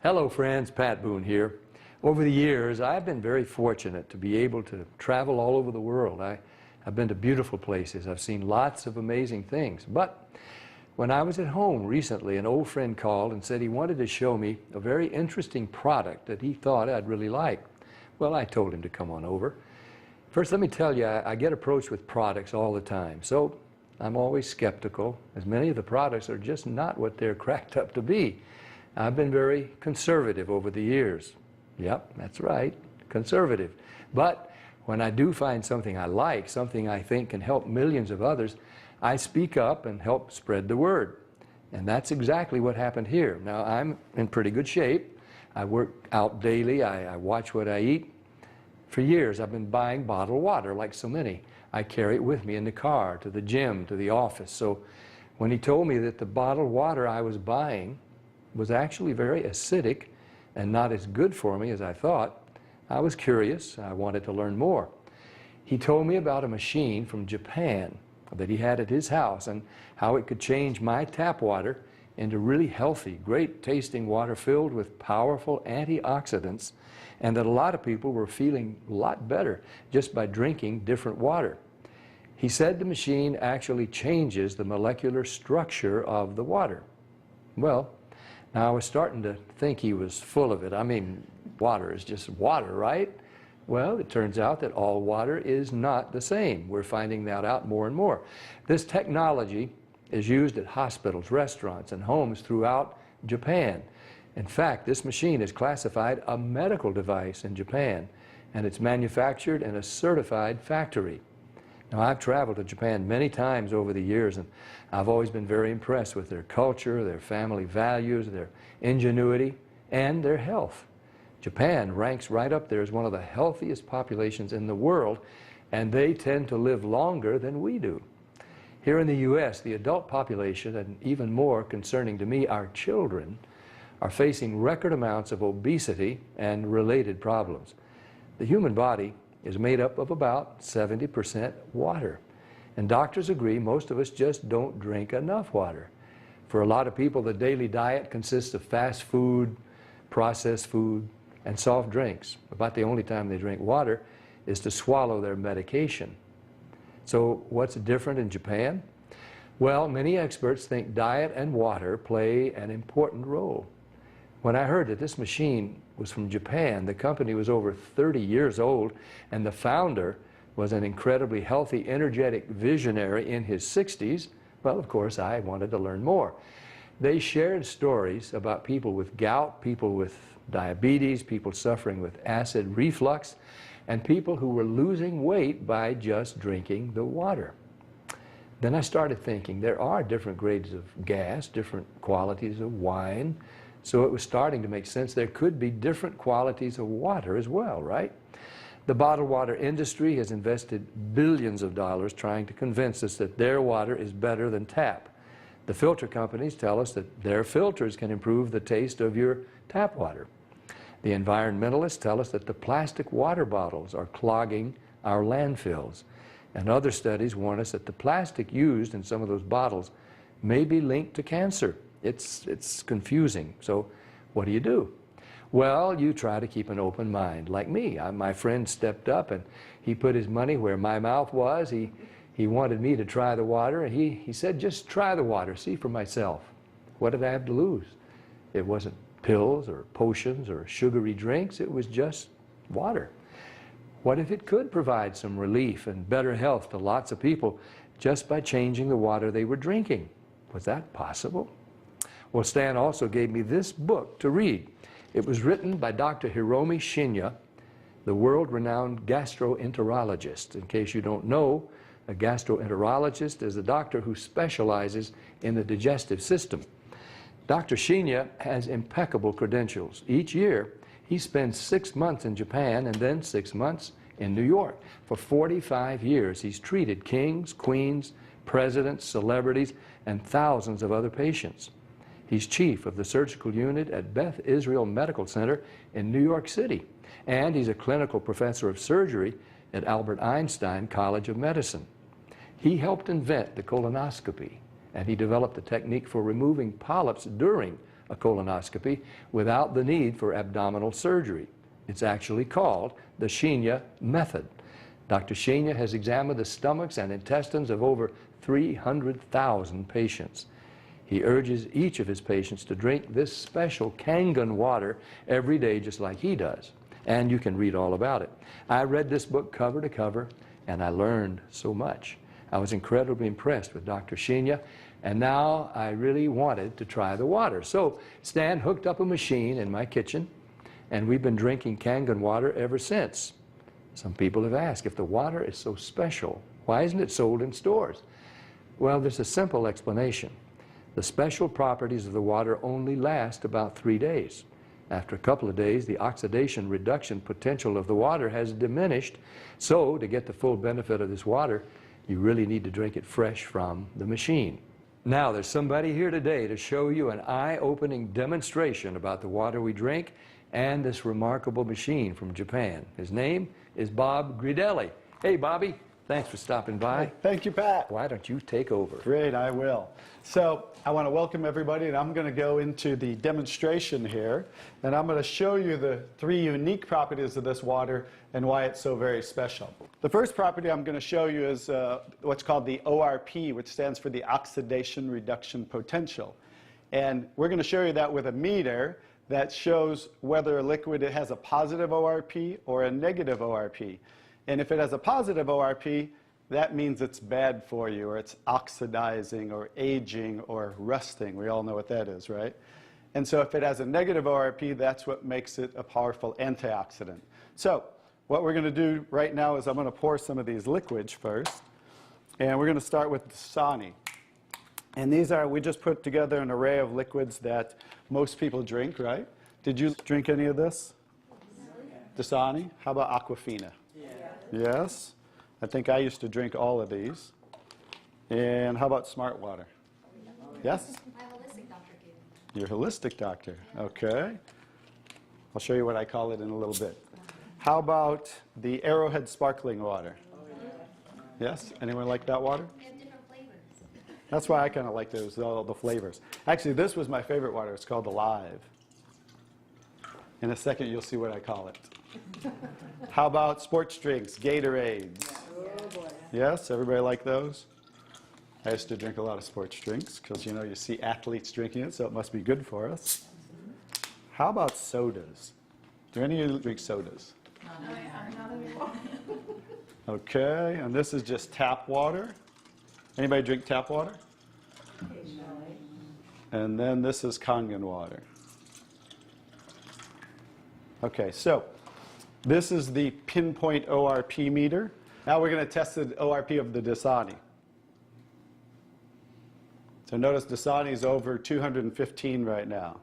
Hello friends, Pat Boone here. Over the years, I've been very fortunate to be able to travel all over the world. I've been to beautiful places. I've seen lots of amazing things. But when I was at home recently, an old friend called and said he wanted to show me a very interesting product that he thought I'd really like. Well, I told him to come on over. First, let me tell you, I get approached with products all the time. So I'm always skeptical, as many of the products are just not what they're cracked up to be. I've been very conservative over the years. Yep, that's right, conservative. But when I do find something I like, something I think can help millions of others, I speak up and help spread the word. And that's exactly what happened here. Now, I'm in pretty good shape. I work out daily. I watch what I eat. For years, I've been buying bottled water like so many. I carry it with me in the car, to the gym, to the office. So when he told me that the bottled water I was buying was actually very acidic and not as good for me as I thought, I was curious. I wanted to learn more. He told me about a machine from Japan that he had at his house and how it could change my tap water into really healthy, great tasting water filled with powerful antioxidants, and that a lot of people were feeling a lot better just by drinking different water. He said the machine actually changes the molecular structure of the water. Well, now I was starting to think he was full of it. I mean, water is just water, right? Well, it turns out that all water is not the same. We're finding that out more and more. This technology is used at hospitals, restaurants, and homes throughout Japan. In fact, this machine is classified a medical device in Japan, and it's manufactured in a certified factory. Now, I've traveled to Japan many times over the years, and I've always been very impressed with their culture, their family values, their ingenuity, and their health. Japan ranks right up there as one of the healthiest populations in the world, and they tend to live longer than we do. Here in the U.S., the adult population, and even more concerning to me, our children, are facing record amounts of obesity and related problems. The human body is made up of about 70% water. And doctors agree most of us just don't drink enough water. For a lot of people, the daily diet consists of fast food, processed food, and soft drinks. About the only time they drink water is to swallow their medication. So what's different in Japan? Well, many experts think diet and water play an important role. When I heard that this machine was from Japan, the company was over 30 years old, and the founder was an incredibly healthy, energetic visionary in his 60s, well, of course, I wanted to learn more. They shared stories about people with gout, people with diabetes, people suffering with acid reflux, and people who were losing weight by just drinking the water. Then I started thinking there are different grades of gas, different qualities of wine, so it was starting to make sense there could be different qualities of water as well, right? The bottled water industry has invested billions of dollars trying to convince us that their water is better than tap. The filter companies tell us that their filters can improve the taste of your tap water. The environmentalists tell us that the plastic water bottles are clogging our landfills. And other studies warn us that the plastic used in some of those bottles may be linked to cancer. It's confusing. So what do? Well, you try to keep an open mind. Like me, my friend stepped up and he put his money where my mouth was. He wanted me to try the water, and he said, just try the water, see for myself. What did I have to lose? It wasn't pills or potions or sugary drinks. It was just water. What if it could provide some relief and better health to lots of people just by changing the water they were drinking? Was that possible? Well, Stan also gave me this book to read. It was written by Dr. Hiromi Shinya, the world-renowned gastroenterologist. In case you don't know, a gastroenterologist is a doctor who specializes in the digestive system. Dr. Shinya has impeccable credentials. Each year, he spends 6 months in Japan and then 6 months in New York. For 45 years, he's treated kings, queens, presidents, celebrities, and thousands of other patients. He's chief of the surgical unit at Beth Israel Medical Center in New York City, and he's a clinical professor of surgery at Albert Einstein College of Medicine. He helped invent the colonoscopy, and he developed a technique for removing polyps during a colonoscopy without the need for abdominal surgery. It's actually called the Shenya method. Dr. Shenya has examined the stomachs and intestines of over 300,000 patients. He urges each of his patients to drink this special Kangen water every day just like he does. And you can read all about it. I read this book cover to cover, and I learned so much. I was incredibly impressed with Dr. Shenya, and now I really wanted to try the water. So Stan hooked up a machine in my kitchen, and we've been drinking Kangen water ever since. Some people have asked, if the water is so special, why isn't it sold in stores? Well, there's a simple explanation. The special properties of the water only last about 3 days. After a couple of days, the oxidation reduction potential of the water has diminished. So to get the full benefit of this water, you really need to drink it fresh from the machine. Now, there's somebody here today to show you an eye-opening demonstration about the water we drink and this remarkable machine from Japan. His name is Bob Gridelli. Hey, Bobby. Thanks for stopping by. Thank you, Pat. Why don't you take over? Great, I will. So I want to welcome everybody, and I'm going to go into the demonstration here, and I'm going to show you the 3 unique properties of this water and why it's so very special. The first property I'm going to show you is what's called the ORP, which stands for the oxidation reduction potential. And we're going to show you that with a meter that shows whether a liquid has a positive ORP or a negative ORP. And if it has a positive ORP, that means it's bad for you, or it's oxidizing, or aging, or rusting. We all know what that is, right? And so if it has a negative ORP, that's what makes it a powerful antioxidant. So what we're going to do right now is I'm going to pour some of these liquids first. And we're going to start with Dasani. And these are, we just put together an array of liquids that most people drink, right? Did you drink any of this? Dasani? How about Aquafina? Yes. I think I used to drink all of these. And how about Smart Water? Yes? My holistic doctor gave me. Your holistic doctor. Okay. I'll show you what I call it in a little bit. How about the Arrowhead sparkling water? Yes? Anyone like that water? They have different flavors. That's why I kind of like those, all the flavors. Actually, this was my favorite water. It's called Alive. In a second, you'll see what I call it. How about sports drinks, Gatorades? Yes, everybody like those? I used to drink a lot of sports drinks because, you know, you see athletes drinking it, so it must be good for us. How about sodas? Do any of you drink sodas? Not anymore. Okay, and this is just tap water. Anybody drink tap water? Occasionally. And then this is Kangen water. Okay, so this is the pinpoint ORP meter. Now we're going to test the ORP of the Dasani. So notice Dasani is over 215 right now.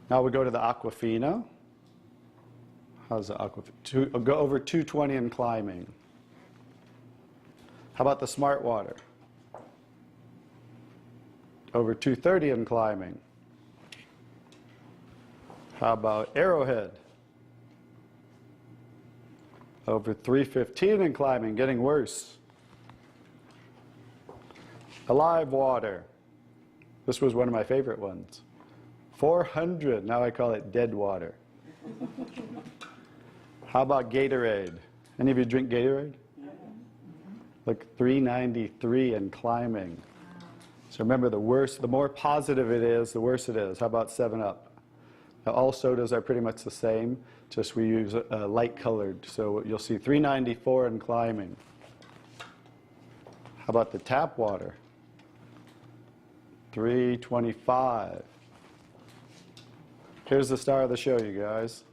Now we go to the Aquafina. How's the Aquafina? Go over 220 and climbing. How about the Smart Water? Over 230 and climbing. How about Arrowhead? Over 315 and climbing, getting worse. Alive Water. This was one of my favorite ones. 400, now I call it dead water. How about Gatorade? Any of you drink Gatorade? Look, 393 and climbing. So remember, the more positive it is, the worse it is. How about 7-Up? Now, all sodas are pretty much the same, just we use light colored. So you'll see 394 and climbing. How about the tap water? 325. Here's the star of the show, you guys.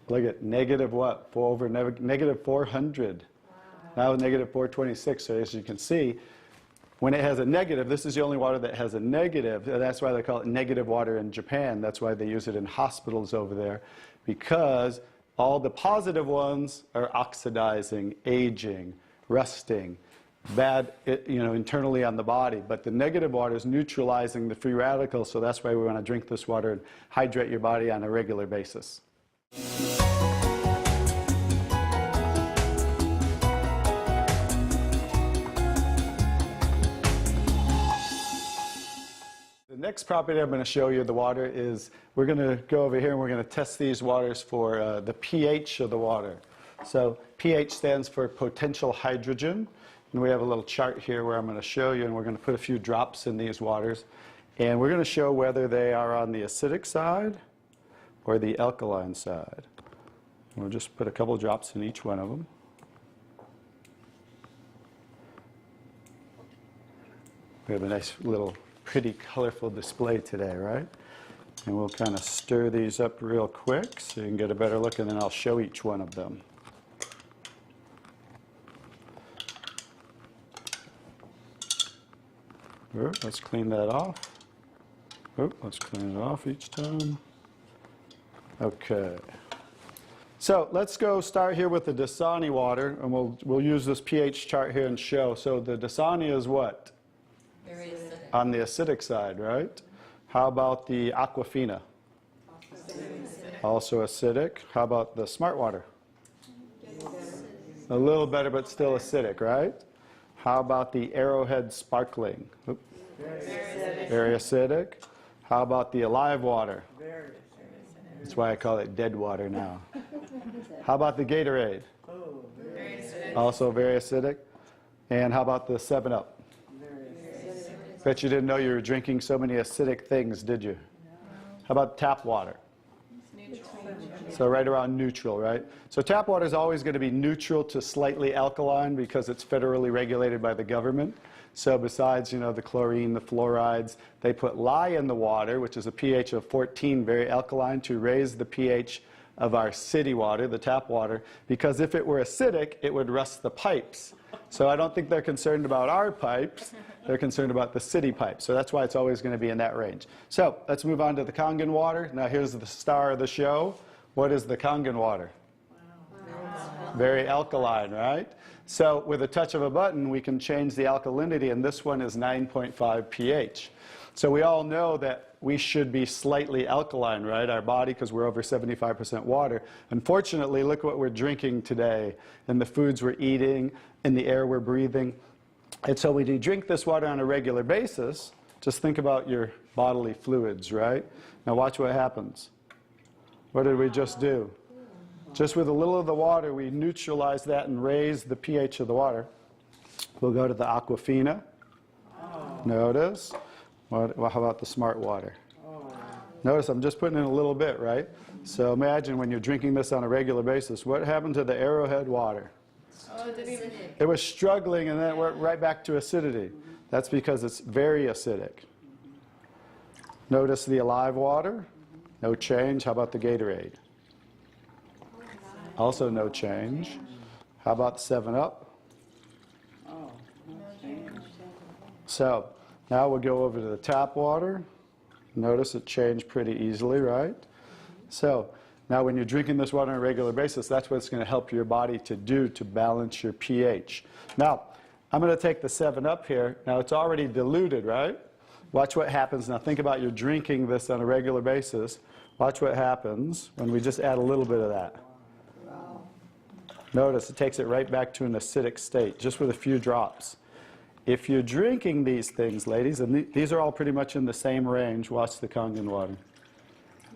Look at negative what? Negative 400. Wow. Now negative 426. So as you can see, when it has a negative, this is the only water that has a negative. That's why they call it negative water in Japan. That's why they use it in hospitals over there, because all the positive ones are oxidizing, aging, rusting, bad, internally on the body. But the negative water is neutralizing the free radicals, so that's why we want to drink this water and hydrate your body on a regular basis. next property I'm going to show you the water is, we're going to go over here and we're going to test these waters for the pH of the water. So pH stands for potential hydrogen. And we have a little chart here where I'm going to show you, and we're going to put a few drops in these waters. And we're going to show whether they are on the acidic side or the alkaline side. We'll just put a couple drops in each one of them. We have a nice little pretty colorful display today, right? And we'll kind of stir these up real quick so you can get a better look, and then I'll show each one of them. Let's clean that off. Let's clean it off each time. Okay. So let's go start here with the Dasani water, and we'll use this pH chart here and show. So the Dasani is what? Very acidic. On the acidic side, right? How about the Aquafina? Also acidic. How about the Smart Water? A little better, but still acidic, right? How about the Arrowhead Sparkling? Very acidic. How about the Alive Water? That's why I call it dead water now. How about the Gatorade? Also very acidic. And how about the 7-Up? Bet you didn't know you were drinking so many acidic things, did you? How about tap water? So right around neutral, right? So tap water is always going to be neutral to slightly alkaline because it's federally regulated by the government. So besides, the chlorine, the fluorides, they put lye in the water, which is a pH of 14, very alkaline, to raise the pH of our city water, the tap water, because if it were acidic, it would rust the pipes. So I don't think they're concerned about our pipes. They're concerned about the city pipes. So that's why it's always going to be in that range. So let's move on to the Kangen water. Now here's the star of the show. What is the Kangen water? Very alkaline, right? So with a touch of a button, we can change the alkalinity, and this one is 9.5 pH. So we all know that we should be slightly alkaline, right? Our body, because we're over 75% water. Unfortunately, look what we're drinking today, and the foods we're eating, and the air we're breathing. And so when you drink this water on a regular basis, just think about your bodily fluids, right? Now watch what happens. What did we just do? Just with a little of the water, we neutralize that and raise the pH of the water. We'll go to the Aquafina. Notice. How about the Smart Water? Notice I'm just putting in a little bit, right? So imagine when you're drinking this on a regular basis, what happened to the Arrowhead water? It was struggling, and then it went right back to acidity. That's because it's very acidic. Notice the Alive water. No change. How about the Gatorade? Also no change. How about the 7-Up? So now we'll go over to the tap water. Notice it changed pretty easily, right? So now when you're drinking this water on a regular basis, that's what it's going to help your body to do to balance your pH. Now, I'm going to take the 7-Up here. Now it's already diluted, right? Watch what happens. Now think about you're drinking this on a regular basis. Watch what happens when we just add a little bit of that. Notice it takes it right back to an acidic state, just with a few drops. If you're drinking these things, ladies, and these are all pretty much in the same range, watch the Kangen water.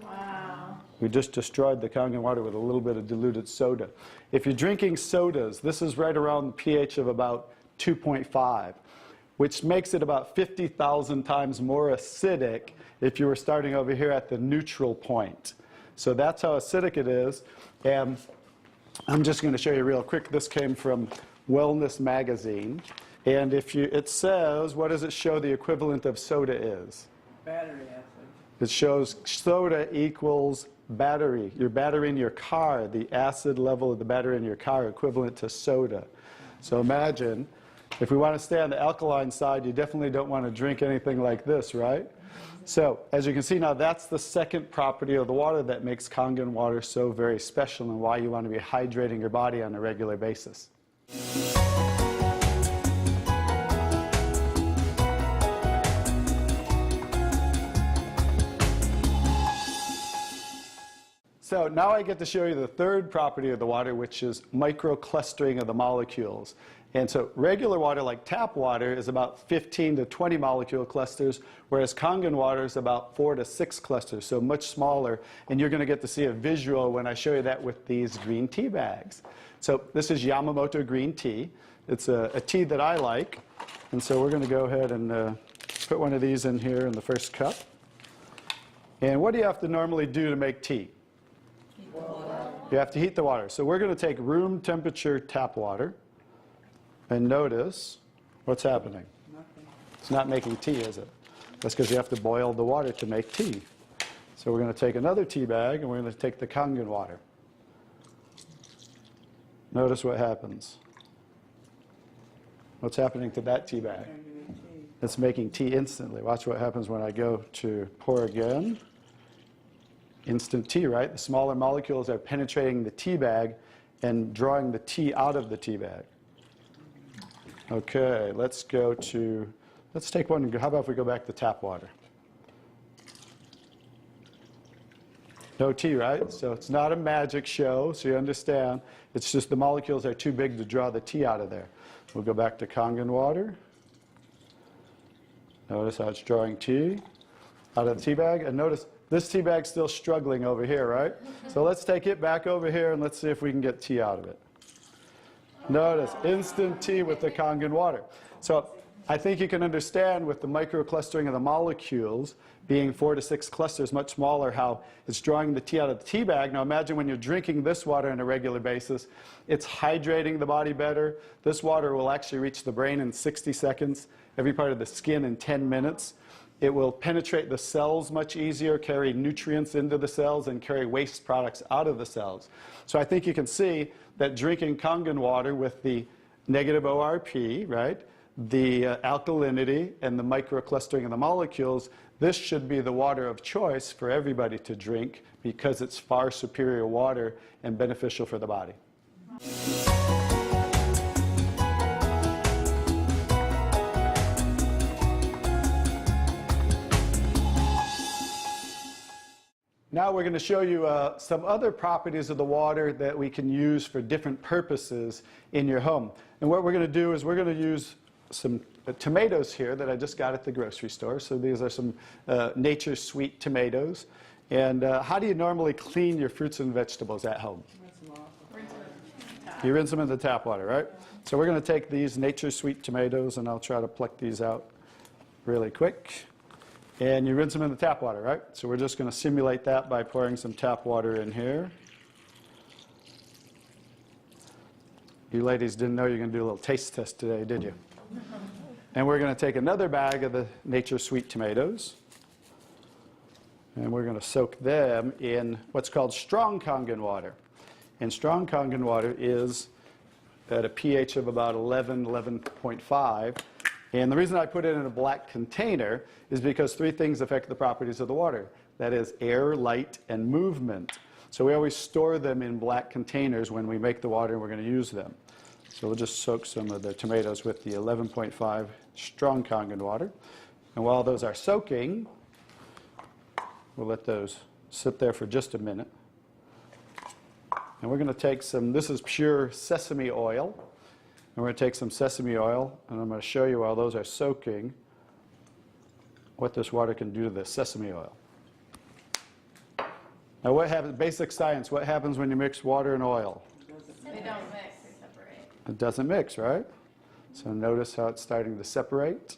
Wow. We just destroyed the Kangen water with a little bit of diluted soda. If you're drinking sodas, this is right around the pH of about 2.5, which makes it about 50,000 times more acidic if you were starting over here at the neutral point. So that's how acidic it is. And I'm just going to show you real quick. This came from Wellness Magazine. And it says, what does it show the equivalent of soda is? Battery acid. It shows soda equals battery. Your battery in your car, the acid level of the battery in your car equivalent to soda. So imagine, if we want to stay on the alkaline side, you definitely don't want to drink anything like this, right? So as you can see now, that's the second property of the water that makes Kangen water so very special and why you want to be hydrating your body on a regular basis. So now I get to show you the third property of the water, which is microclustering of the molecules. And so regular water, like tap water, is about 15 to 20 molecule clusters, whereas Kangen water is about 4 to 6 clusters, so much smaller. And you're going to get to see a visual when I show you that with these green tea bags. So this is Yamamoto green tea. It's a tea that I like. And so we're going to go ahead and put one of these in here in the first cup. And what do you have to normally do to make tea? Heat the water. You have to heat the water. So we're going to take room temperature tap water. And notice what's happening. Nothing. It's not making tea, is it? That's because you have to boil the water to make tea. So we're going to take another tea bag, and we're going to take the Kangen water. Notice what happens. What's happening to that tea bag? It's making tea instantly. Watch what happens when I go to pour again. Instant tea, right? The smaller molecules are penetrating the tea bag and drawing the tea out of the tea bag. Okay, let's take one. How about if we go back to tap water? No tea, right? So it's not a magic show, so you understand. It's just the molecules are too big to draw the tea out of there. We'll go back to Kangen water. Notice how it's drawing tea out of the tea bag. And notice this tea bag's still struggling over here, right? So let's take it back over here and let's see if we can get tea out of it. Notice, instant tea with the Kangen water. So I think you can understand with the microclustering of the molecules being 4 to 6 clusters, much smaller, how it's drawing the tea out of the tea bag. Now imagine when you're drinking this water on a regular basis, it's hydrating the body better. This water will actually reach the brain in 60 seconds, every part of the skin in 10 minutes. It will penetrate the cells much easier, carry nutrients into the cells, and carry waste products out of the cells. So I think you can see that drinking Kangen water with the negative ORP, right, the alkalinity, and the microclustering of the molecules, this should be the water of choice for everybody to drink because it's far superior water and beneficial for the body. Now we're going to show you some other properties of the water that we can use for different purposes in your home. And what we're going to do is we're going to use some tomatoes here that I just got at the grocery store. So these are some Nature's Sweet tomatoes. And how do you normally clean your fruits and vegetables at home? You rinse them in the tap water, right? So we're going to take these Nature's Sweet tomatoes, and I'll try to pluck these out really quick. And you rinse them in the tap water, right? So we're just going to simulate that by pouring some tap water in here. You ladies didn't know you were going to do a little taste test today, did you? And we're going to take another bag of the Nature's Sweet tomatoes. And we're going to soak them in what's called strong Kangen water. And strong Kangen water is at a pH of about 11, 11.5. And the reason I put it in a black container is because 3 things affect the properties of the water. That is air, light, and movement. So we always store them in black containers when we make the water and we're going to use them. So we'll just soak some of the tomatoes with the 11.5 strong Kangen water. And while those are soaking, we'll let those sit there for just a minute. And we're going to take some, this is pure sesame oil. And we're going to take some sesame oil, and I'm going to show you while those are soaking what this water can do to the sesame oil. Now what happens, basic science, what happens when you mix water and oil? They don't mix, they separate. It doesn't mix, right? So notice how it's starting to separate.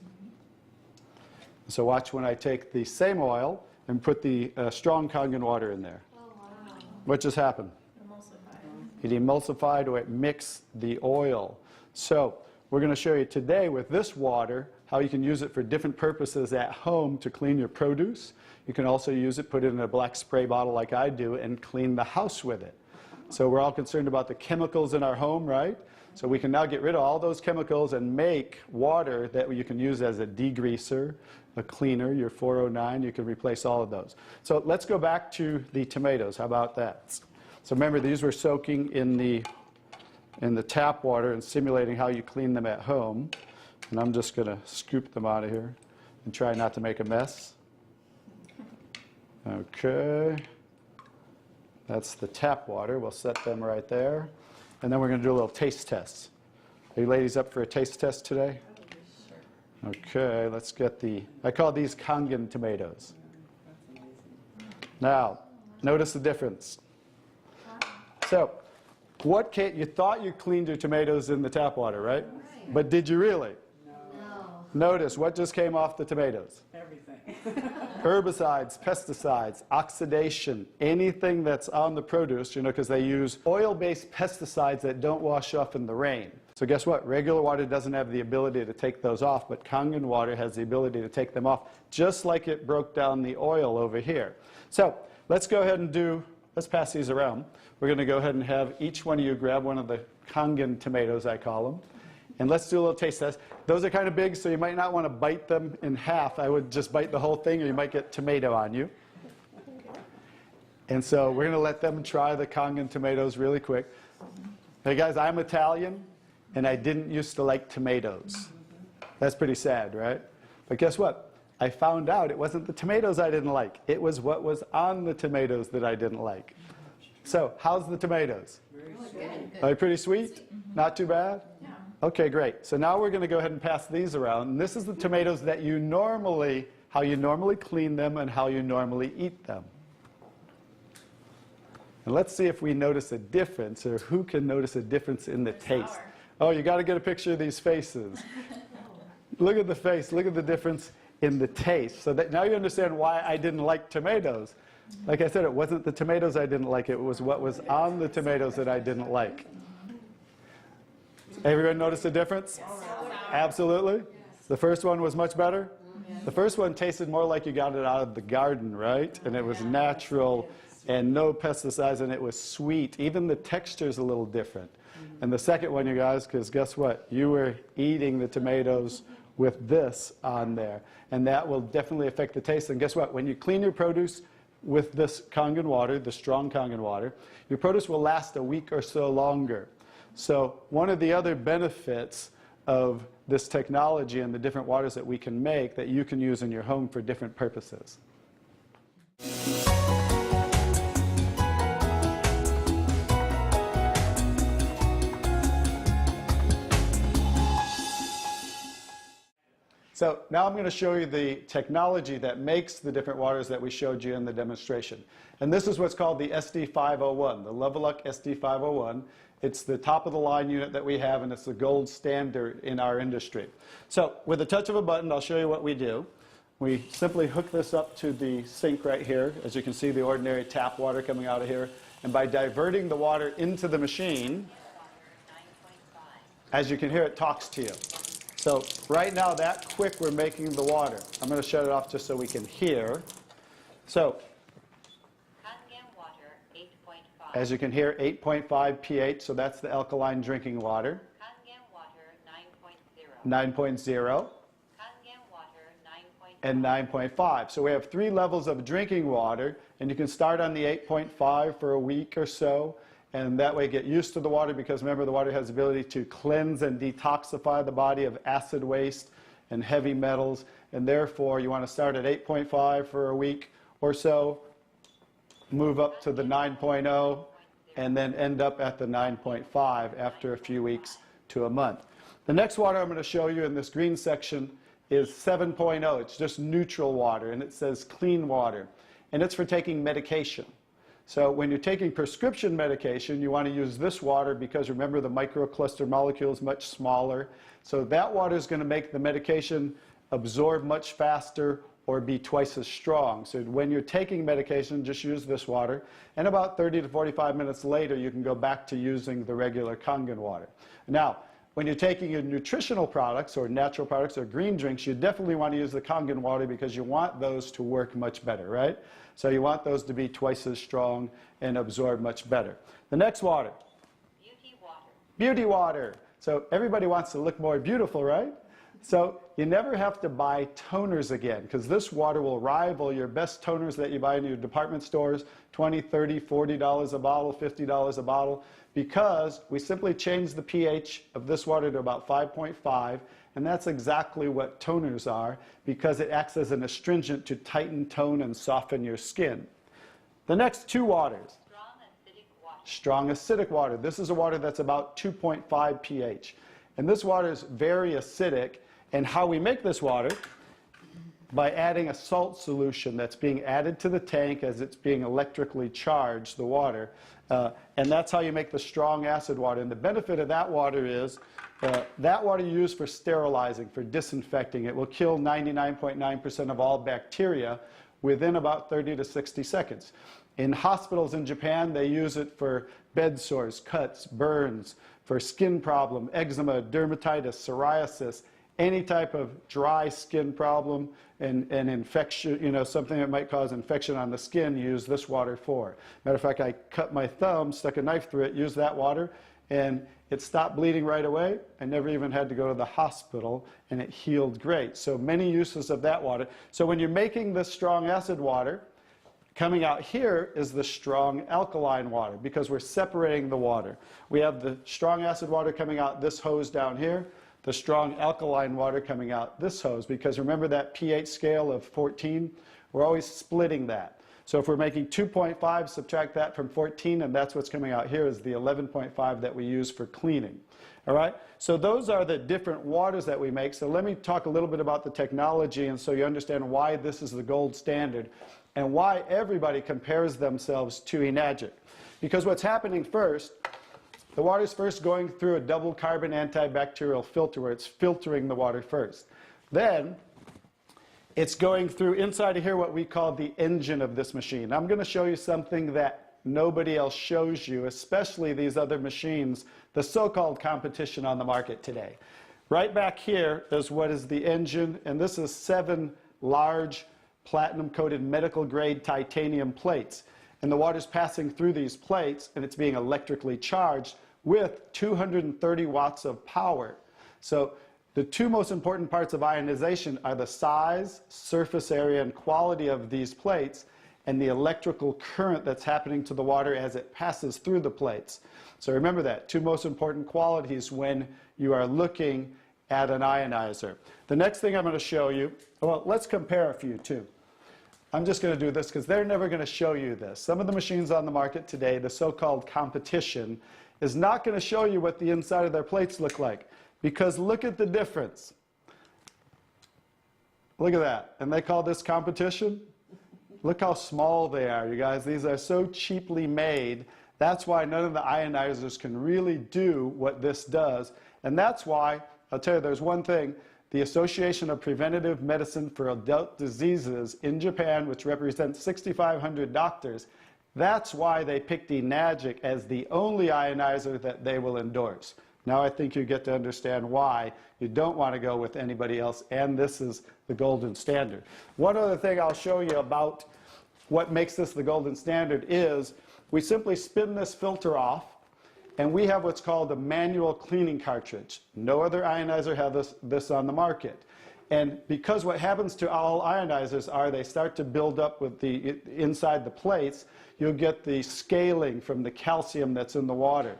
So watch when I take the same oil and put the strong Kangen water in there. Oh, wow. What just happened? Emulsified. It emulsified or it mixed the oil. So we're going to show you today with this water how you can use it for different purposes at home to clean your produce. You can also use it, put it in a black spray bottle like I do, and clean the house with it. So we're all concerned about the chemicals in our home, right? So we can now get rid of all those chemicals and make water that you can use as a degreaser, a cleaner, your 409. You can replace all of those. So let's go back to the tomatoes. How about that? So remember, these were soaking in the tap water and simulating how you clean them at home. And I'm just going to scoop them out of here and try not to make a mess. Okay. That's the tap water. We'll set them right there. And then we're going to do a little taste test. Are you ladies up for a taste test today? Okay, let's get I call these Kangen tomatoes. Now, notice the difference. So, you thought you cleaned your tomatoes in the tap water, right? But did you really? No. Notice what just came off the tomatoes. Everything. Herbicides, pesticides, oxidation, anything that's on the produce, because they use oil-based pesticides that don't wash off in the rain. So guess what? Regular water doesn't have the ability to take those off, but Kangen water has the ability to take them off, just like it broke down the oil over here. So let's go ahead and let's pass these around. We're going to go ahead and have each one of you grab one of the Kangen tomatoes, I call them. And let's do a little taste test. Those are kind of big, so you might not want to bite them in half. I would just bite the whole thing, or you might get tomato on you. And so we're going to let them try the Kangen tomatoes really quick. Hey guys, I'm Italian, and I didn't used to like tomatoes. That's pretty sad, right? But guess what? I found out it wasn't the tomatoes I didn't like. It was what was on the tomatoes that I didn't like. So how's the tomatoes? Are they pretty sweet? Not too bad? Okay, great. So now we're going to go ahead and pass these around. And this is the tomatoes that how you normally clean them and how you normally eat them. And let's see if we notice a difference, or who can notice a difference in the taste. Oh, you got to get a picture of these faces. Look at the face. Look at the difference in the taste. So that now you understand why I didn't like tomatoes. Like I said, it wasn't the tomatoes I didn't like. It was what was on the tomatoes that I didn't like. Everyone notice the difference? Yes. Absolutely? Yes. The first one was much better? Yes. The first one tasted more like you got it out of the garden, right? And it was natural and no pesticides, and it was sweet. Even the texture's a little different. And the second one, you guys, because guess what? You were eating the tomatoes with this on there. And that will definitely affect the taste. And guess what? When you clean your produce with this Kangen water, the strong Kangen water, your produce will last a week or so longer. So one of the other benefits of this technology and the different waters that we can make that you can use in your home for different purposes. So now I'm going to show you the technology that makes the different waters that we showed you in the demonstration. And this is what's called the SD501, the Leveluck SD501. It's the top of the line unit that we have, and it's the gold standard in our industry. So with the touch of a button, I'll show you what we do. We simply hook this up to the sink right here. As you can see, the ordinary tap water coming out of here. And by diverting the water into the machine, as you can hear, it talks to you. So right now, that quick, we're making the water. I'm going to shut it off just so we can hear. So as you can hear, 8.5 pH, so that's the alkaline drinking water. Kangen water 9.0. 9.0. Kangen water 9.5. And 9.5. So we have 3 levels of drinking water, and you can start on the 8.5 for a week or so, and that way get used to the water, because remember, the water has the ability to cleanse and detoxify the body of acid waste and heavy metals, and therefore you want to start at 8.5 for a week or so, move up to the 9.0, and then end up at the 9.5 after a few weeks to a month. The next water I'm going to show you in this green section is 7.0. It's just neutral water, and it says clean water. And it's for taking medication. So when you're taking prescription medication, you want to use this water because remember, the microcluster molecule is much smaller. So that water is going to make the medication absorb much faster or be twice as strong. So when you're taking medication, just use this water. And about 30 to 45 minutes later, you can go back to using the regular Kangen water. Now, when you're taking your nutritional products or natural products or green drinks, you definitely want to use the Kangen water because you want those to work much better, right? So you want those to be twice as strong and absorb much better. The next water. Beauty water. Beauty water. So everybody wants to look more beautiful, right? So you never have to buy toners again, because this water will rival your best toners that you buy in your department stores, $20, $30, $40 a bottle, $50 a bottle, because we simply change the pH of this water to about 5.5, and that's exactly what toners are, because it acts as an astringent to tighten, tone, and soften your skin. The next 2 waters. Strong and strong acidic water. This is a water that's about 2.5 pH. And this water is very acidic. And how we make this water? By adding a salt solution that's being added to the tank as it's being electrically charged, the water. And that's how you make the strong acid water. And the benefit of that water is that water you use for sterilizing, for disinfecting. It will kill 99.9% of all bacteria within about 30 to 60 seconds. In hospitals in Japan, they use it for bed sores, cuts, burns, for skin problem, eczema, dermatitis, psoriasis, any type of dry skin problem and infection, something that might cause infection on the skin, use this water for. Matter of fact, I cut my thumb, stuck a knife through it, used that water, and it stopped bleeding right away. I never even had to go to the hospital, and it healed great. So many uses of that water. So when you're making this strong acid water, coming out here is the strong alkaline water, because we're separating the water. We have the strong acid water coming out this hose down here, the strong alkaline water coming out this hose, because remember that pH scale of 14? We're always splitting that. So if we're making 2.5, subtract that from 14, and that's what's coming out here is the 11.5 that we use for cleaning. All right? So those are the different waters that we make. So let me talk a little bit about the technology, and so you understand why this is the gold standard and why everybody compares themselves to Enagic. Because what's happening first, the water's first going through a double carbon antibacterial filter where it's filtering the water first. Then it's going through inside of here what we call the engine of this machine. I'm going to show you something that nobody else shows you, especially these other machines, the so-called competition on the market today. Right back here is what is the engine, and this is 7 large platinum-coated medical-grade titanium plates. And the water's passing through these plates, and it's being electrically charged with 230 watts of power. So the two most important parts of ionization are the size, surface area, and quality of these plates, and the electrical current that's happening to the water as it passes through the plates. So remember that, two most important qualities when you are looking at an ionizer. The next thing I'm going to show you, well, let's compare a few too. I'm just going to do this because they're never going to show you this. Some of the machines on the market today, the so-called competition, is not going to show you what the inside of their plates look like. Because look at the difference. Look at that. And they call this competition? Look how small they are, you guys. These are so cheaply made. That's why none of the ionizers can really do what this does. And that's why, I'll tell you, there's one thing. The Association of Preventive Medicine for Adult Diseases in Japan, which represents 6,500 doctors, that's why they picked Enagic as the only ionizer that they will endorse. Now I think you get to understand why you don't want to go with anybody else, and this is the golden standard. One other thing I'll show you about what makes this the golden standard is we simply spin this filter off, and we have what's called a manual cleaning cartridge. No other ionizer has this on the market. And because what happens to all ionizers are they start to build up with the inside the plates, you'll get the scaling from the calcium that's in the water.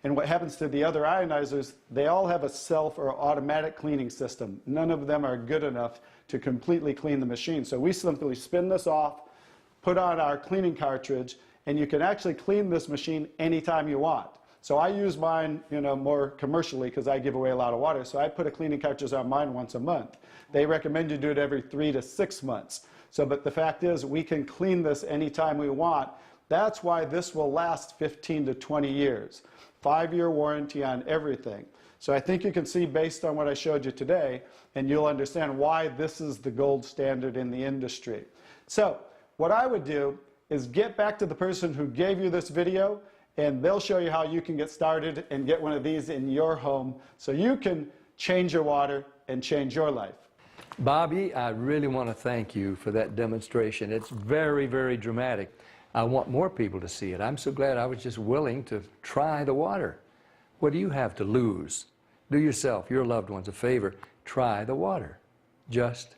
And what happens to the other ionizers, they all have a self or automatic cleaning system. None of them are good enough to completely clean the machine. So we simply spin this off, put on our cleaning cartridge, and you can actually clean this machine anytime you want. So I use mine, more commercially because I give away a lot of water. So I put a cleaning cartridge on mine once a month. They recommend you do it every 3 to 6 months. So, but the fact is, we can clean this anytime we want. That's why this will last 15 to 20 years. 5-year warranty on everything. So I think you can see based on what I showed you today, and you'll understand why this is the gold standard in the industry. So what I would do is get back to the person who gave you this video, and they'll show you how you can get started and get one of these in your home so you can change your water and change your life. Bobby, I really want to thank you for that demonstration. It's very, very dramatic. I want more people to see it. I'm so glad I was just willing to try the water. What do you have to lose? Do yourself, your loved ones, a favor. Try the water. Just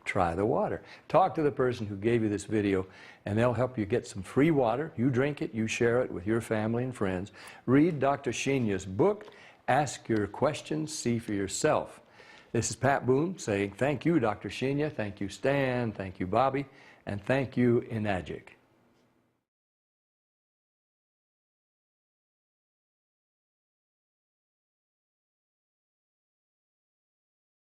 try the water. Talk to the person who gave you this video, and they'll help you get some free water. You drink it, you share it with your family and friends. Read Dr. Sheenya's book. Ask your questions, see for yourself. This is Pat Boone saying thank you, Dr. Sheenya. Thank you, Stan. Thank you, Bobby. And thank you, Enagic.